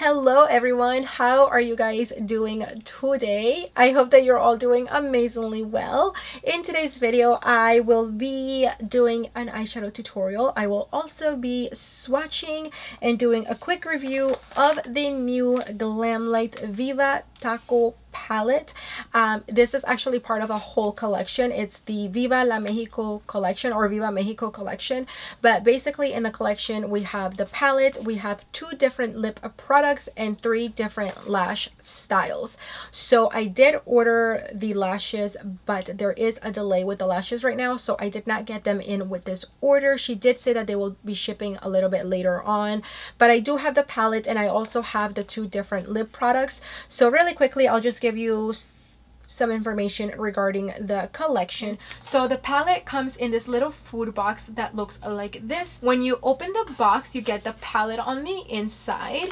Hello everyone, how are you guys doing today? I hope that you're all doing amazingly well. In today's video, I will be doing an eyeshadow tutorial. I will also be swatching and doing a quick review of the new Glamlite Viva Taco palette. This is actually part of a whole collection. It's the Viva La Mexico collection or Viva Mexico collection, but basically in the collection we have the palette, we have 2 different lip products and 3 different lash styles. So I did order the lashes, but there is a delay with the lashes right now, so I did not get them in with this order. She did say that they will be shipping a little bit later on, but I do have the palette and I also have the 2 different lip products. So really quickly, I'll just give you some information regarding the collection. So the palette comes in this little food box that looks like this. When you open the box, you get the palette on the inside,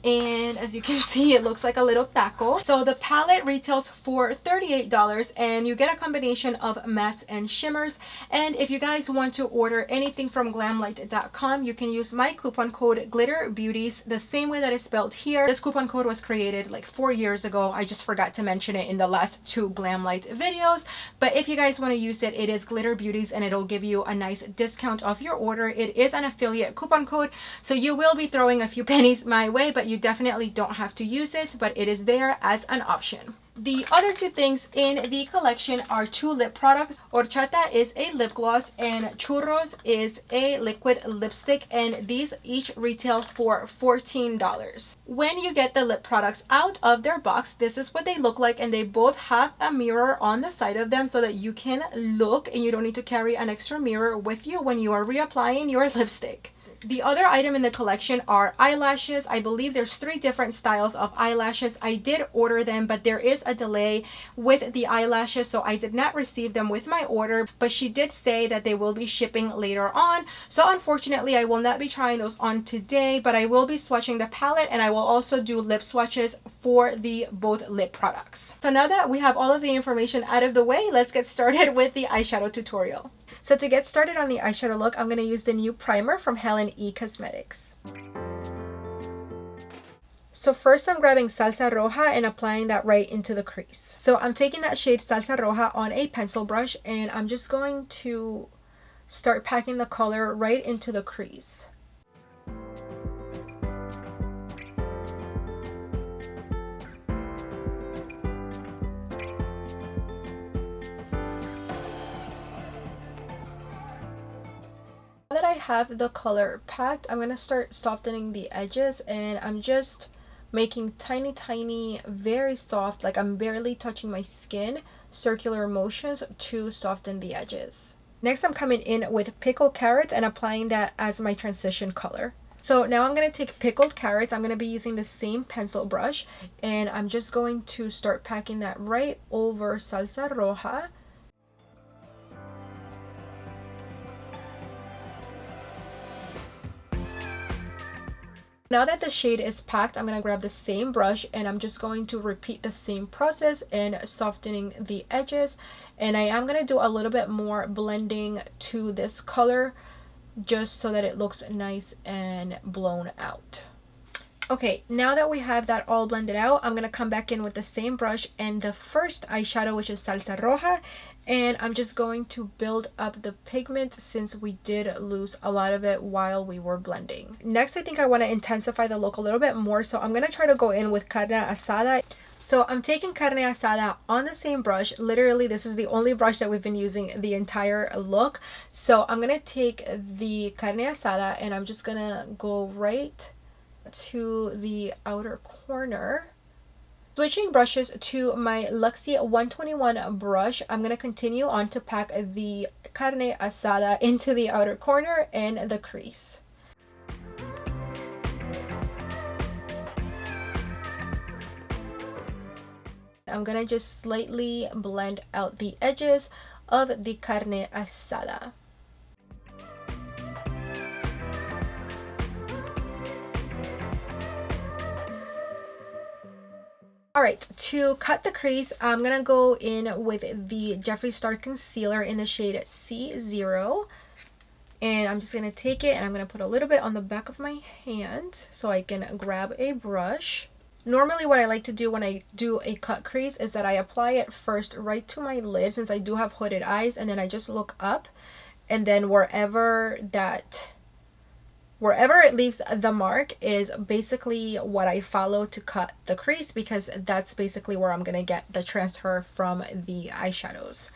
and as you can see, it looks like a little taco. So the palette retails for $38 and you get a combination of mattes and shimmers. And if you guys want to order anything from glamlite.com, you can use my coupon code GlitterBeauties the same way that is spelled here. This coupon code was created like 4 years ago. I just forgot to mention it in the last 2 Glamlite videos, but if you guys want to use it, it is GlitterBeauties and it'll give you a nice discount off your order. It is an affiliate coupon code, so you will be throwing a few pennies my way, but you definitely don't have to use it, but it is there as an option. The other 2 things in the collection are 2 lip products. Horchata is a lip gloss and Churros is a liquid lipstick, and these each retail for $14. When you get the lip products out of their box, this is what they look like, and they both have a mirror on the side of them so that you can look and you don't need to carry an extra mirror with you when you are reapplying your lipstick. The other item in the collection are eyelashes. I believe there's 3 different styles of eyelashes. I did order them, but there is a delay with the eyelashes, so I did not receive them with my order, but she did say that they will be shipping later on. So unfortunately, I will not be trying those on today, but I will be swatching the palette and I will also do lip swatches for the both lip products. So now that we have all of the information out of the way, let's get started with the eyeshadow tutorial. So to get started on the eyeshadow look, I'm going to use the new primer from Helen E Cosmetics. So first I'm grabbing Salsa Roja and applying that right into the crease. So I'm taking that shade Salsa Roja on a pencil brush and I'm just going to start packing the color right into the crease. Now that I have the color packed, I'm going to start softening the edges, and I'm just making tiny, very soft, like I'm barely touching my skin, circular motions to soften the edges. Next, I'm coming in with Pickled Carrots and applying that as my transition color. So now I'm going to take Pickled Carrots. I'm going to be using the same pencil brush, and I'm just going to start packing that right over Salsa Roja. Now that the shade is packed, I'm going to grab the same brush and I'm just going to repeat the same process in softening the edges. And I am going to do a little bit more blending to this color just so that it looks nice and blown out. Okay, now that we have that all blended out, I'm going to come back in with the same brush and the first eyeshadow, which is Salsa Roja, and I'm just going to build up the pigment since we did lose a lot of it while we were blending. Next, I think I want to intensify the look a little bit more, so I'm going to try to go in with Carne Asada. So I'm taking Carne Asada on the same brush. Literally, this is the only brush that we've been using the entire look. So I'm going to take the Carne Asada and I'm just going to go right to the outer corner. Switching brushes to my Luxie 121 brush, I'm going to continue on to pack the Carne Asada into the outer corner and the crease. I'm going to just slightly blend out the edges of the Carne Asada. Alright, to cut the crease, I'm going to go in with the Jeffree Star Concealer in the shade C0. And I'm just going to take it and I'm going to put a little bit on the back of my hand so I can grab a brush. Normally what I like to do when I do a cut crease is that I apply it first right to my lid, since I do have hooded eyes, and then I just look up, and then wherever it leaves the mark is basically what I follow to cut the crease, because that's basically where I'm going to get the transfer from the eyeshadows.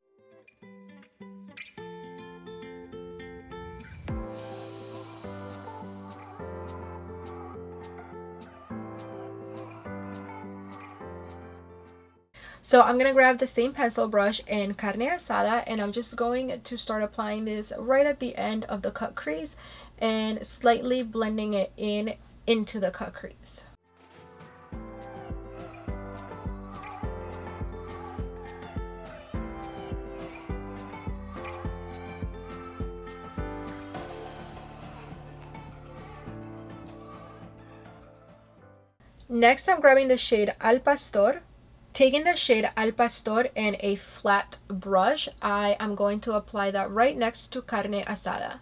So I'm going to grab the same pencil brush in Carne Asada, and I'm just going to start applying this right at the end of the cut crease and slightly blending it into the cut crease. Next, I'm grabbing the shade Al Pastor. Taking the shade Al Pastor and a flat brush, I am going to apply that right next to Carne Asada.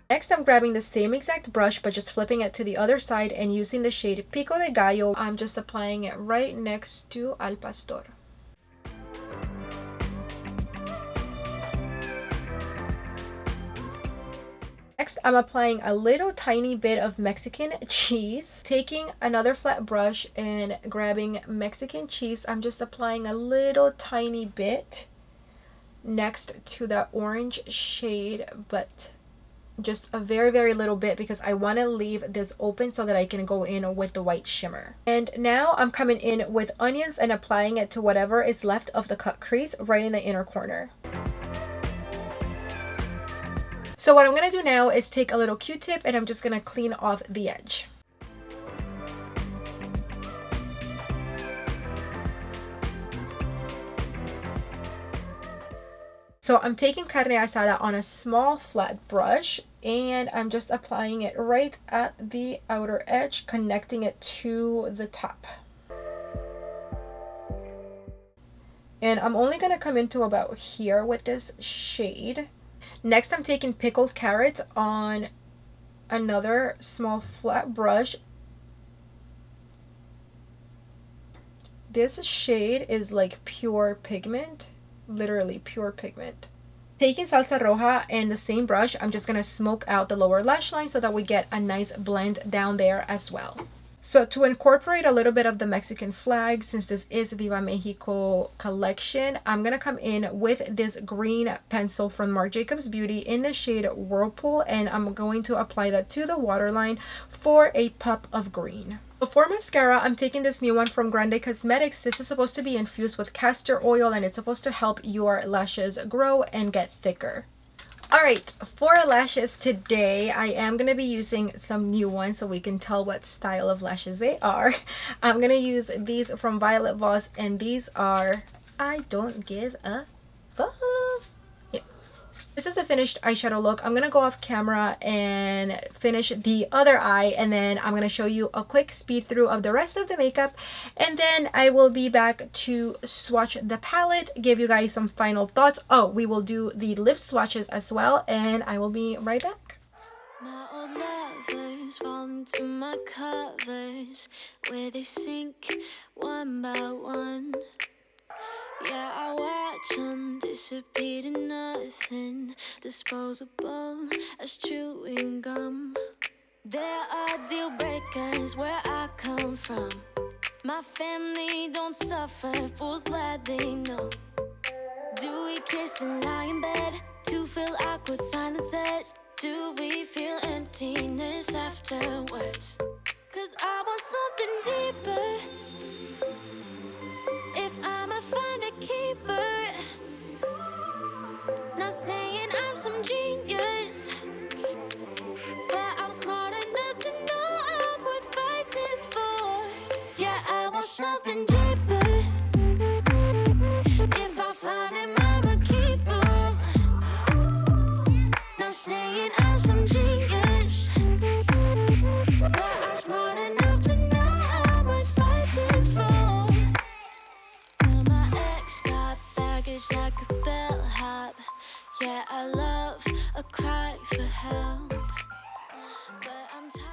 Next, I'm grabbing the same exact brush but just flipping it to the other side and using the shade Pico de Gallo. I'm just applying it right next to Al Pastor. Next, I'm applying a little tiny bit of Mexican cheese. Taking another flat brush and grabbing Mexican cheese, I'm just applying a little tiny bit next to that orange shade, but just a very, very little bit, because I want to leave this open so that I can go in with the white shimmer. And now I'm coming in with onions and applying it to whatever is left of the cut crease right in the inner corner. So what I'm going to do now is take a little Q-tip and I'm just going to clean off the edge. So I'm taking Carne Asada on a small flat brush and I'm just applying it right at the outer edge, connecting it to the top. And I'm only going to come into about here with this shade. Next, I'm taking Pickled Carrots on another small flat brush. This shade is like pure pigment, literally pure pigment. Taking Salsa Roja and the same brush, I'm just going to smoke out the lower lash line so that we get a nice blend down there as well. So to incorporate a little bit of the Mexican flag, since this is Viva Mexico collection, I'm going to come in with this green pencil from Marc Jacobs Beauty in the shade Whirlpool, and I'm going to apply that to the waterline for a pop of green. For mascara, I'm taking this new one from Grande Cosmetics. This is supposed to be infused with castor oil and it's supposed to help your lashes grow and get thicker. Alright, for lashes today, I am going to be using some new ones so we can tell what style of lashes they are. I'm going to use these from Violet Voss, and these are I Don't Give a Fuck. Yeah. This is the finished eyeshadow look. I'm going to go off camera and finish the other eye, and then I'm going to show you a quick speed through of the rest of the makeup, and then I will be back to swatch the palette, give you guys some final thoughts. Oh, we will do the lip swatches as well, and I will be right back. My old lovers fall into my covers where they sink one by one. Yeah, I watch them disappear to nothing, disposable as chewing gum. There are deal breakers where I come from. My family don't suffer, fools glad they know. Do we kiss and lie in bed to fill awkward silences? Do we feel emptiness afterwards? 'Cause I want something deeper. If I'ma find a keeper, not saying I'm some genius, but I'm smart enough to know I'm worth fighting for. Yeah, I want something deeper. If I find him, I'ma keep him. Not saying I'm some genius, but I'm smart enough to know I'm worth fighting. help, but I'm tired.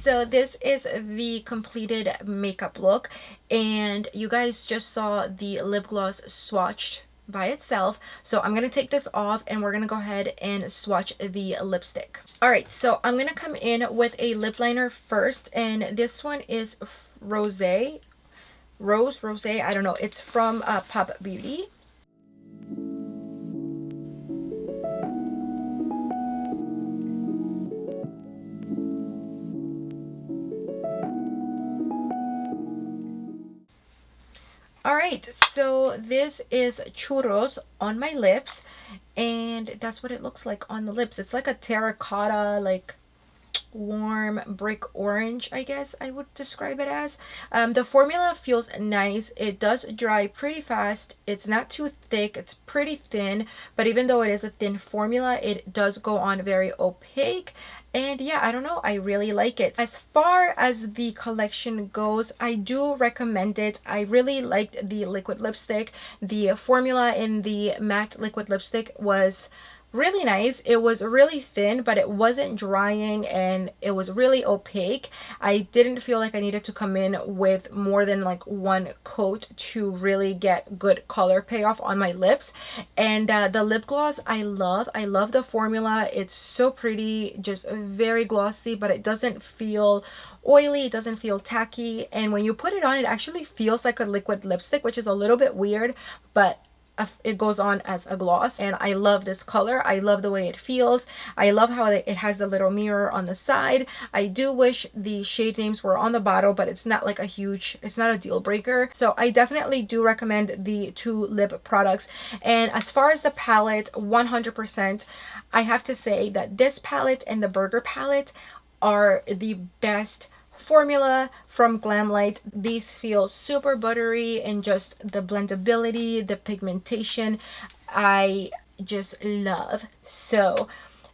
So this is the completed makeup look, and you guys just saw the lip gloss swatched by itself. So I'm gonna take this off and we're gonna go ahead and swatch the lipstick. All right, so I'm gonna come in with a lip liner first, and this one is Rose, I don't know, it's from Pop Beauty. All right, so this is Churros on my lips, and that's what it looks like on the lips. It's like a terracotta, like warm brick orange, I guess I would describe it as. The formula feels nice. It does dry pretty fast. It's not too thick. It's pretty thin, but even though it is a thin formula, it does go on very opaque. And yeah, I don't know, I really like it. As far as the collection goes, I do recommend it. I really liked the liquid lipstick. The formula in the matte liquid lipstick was really nice. It was really thin, but it wasn't drying, and it was really opaque. I didn't feel like I needed to come in with more than like one coat to really get good color payoff on my lips. And the lip gloss, I love the formula. It's so pretty, just very glossy, but it doesn't feel oily, it doesn't feel tacky, and when you put it on, it actually feels like a liquid lipstick, which is a little bit weird, but it goes on as a gloss. And I love this color. I love the way it feels. I love how it has the little mirror on the side. I do wish the shade names were on the bottle, but it's not like a huge, it's not a deal breaker. So I definitely do recommend the two lip products. And as far as the palette, 100%, I have to say that this palette and the Burger palette are the best formula from Glamlite. These feel super buttery, and just the blendability, the pigmentation, I just love. So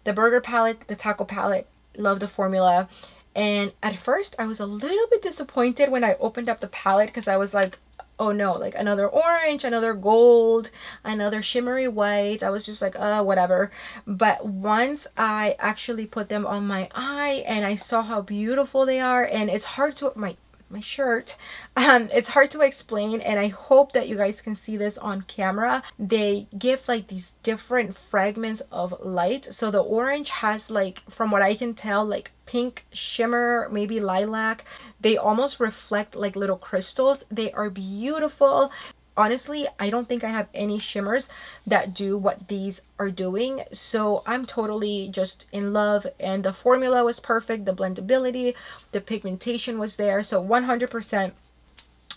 the Burger palette, the Taco palette, love the formula. And at first I was a little bit disappointed when I opened up the palette, because I was like, oh no, like another orange, another gold, another shimmery white. I was just like, whatever. But once I actually put them on my eye and I saw how beautiful they are, and it's hard to, my shirt, it's hard to explain, and I hope that you guys can see this on camera. They give like these different fragments of light. So the orange has, like, from what I can tell, like pink shimmer, maybe lilac. They almost reflect like little crystals. They are beautiful. Honestly, I don't think I have any shimmers that do what these are doing. So I'm totally just in love, and the formula was perfect. The blendability, the pigmentation was there. So 100%.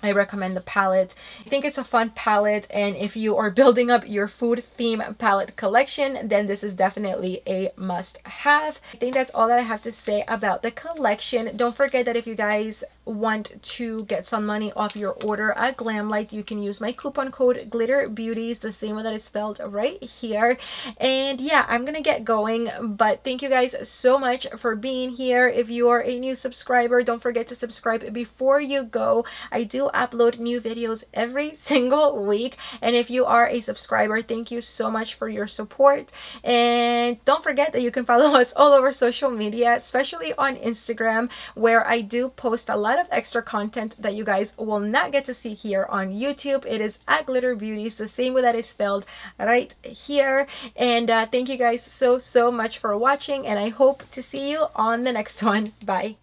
I recommend the palette. I think it's a fun palette, and if you are building up your food theme palette collection, then this is definitely a must have. I think that's all that I have to say about the collection. Don't forget that if you guys want to get some money off your order at Glamlite, you can use my coupon code GlitterBeauties, the same way that it's spelled right here. And yeah, I'm gonna get going, but thank you guys so much for being here. If you are a new subscriber, don't forget to subscribe before you go. I do upload new videos every single week, and if you are a subscriber, thank you so much for your support. And don't forget that you can follow us all over social media, especially on Instagram, where I do post a lot of extra content that you guys will not get to see here on YouTube. It is at GlitterBeauties, the same way that is spelled right here. And thank you guys so much for watching, and I hope to see you on the next one. Bye.